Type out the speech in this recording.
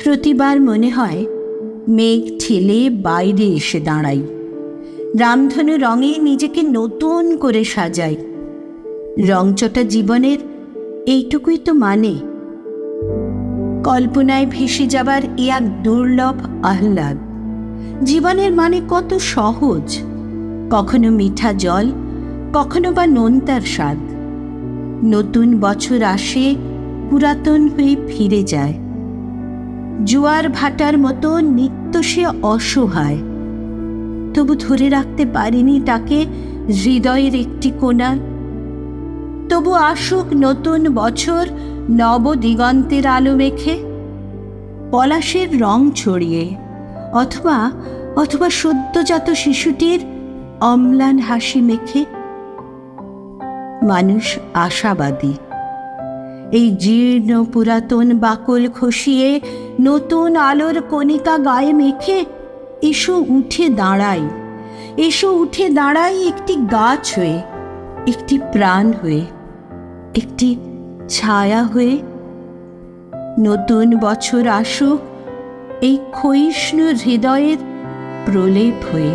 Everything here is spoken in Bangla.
প্রতিবার মনে হয় মেঘ ঠেলে বাইরে এসে দাঁড়াই, রামধনু রঙে নিজেকে নতুন করে সাজাই। রংচটা জীবনের এইটুকুই তো মানে। কল্পনায় ভেসে যাবার এ এক দুর্লভ আহ্লাদ। জীবনের মানে কত সহজ, কখনো মিঠা জল, কখনো বা নোনতার স্বাদ। নতুন বছর আসে, পুরাতন হয়ে ফিরে যায়। জোয়ার ভাটার মতো নিত্য সে অসহায়, তবু ধরে রাখতে পারিনি তাকে হৃদয়ের একটি কোণা। তবু আসুক নতুন বছর নব দিগন্তের আলো মেখে, পলাশের রং ছড়িয়ে, অথবা অথবা সদ্যজাত শিশুটির অম্লান হাসি মেখে। মানুষ আশাবাদী। এই জীর্ণ পুরাতন বাকল খসিয়ে নতুন আলোর কণিকা গায়ে মেখে এসো উঠে দাঁড়াই, এসো উঠে দাঁড়াই একটি গাছ হয়ে, একটি প্রাণ হয়ে, একটি ছায়া হয়ে। নতুন বছর আসুক এই ক্ষয়িষ্ণু হৃদয়ের প্রলেপ হয়ে।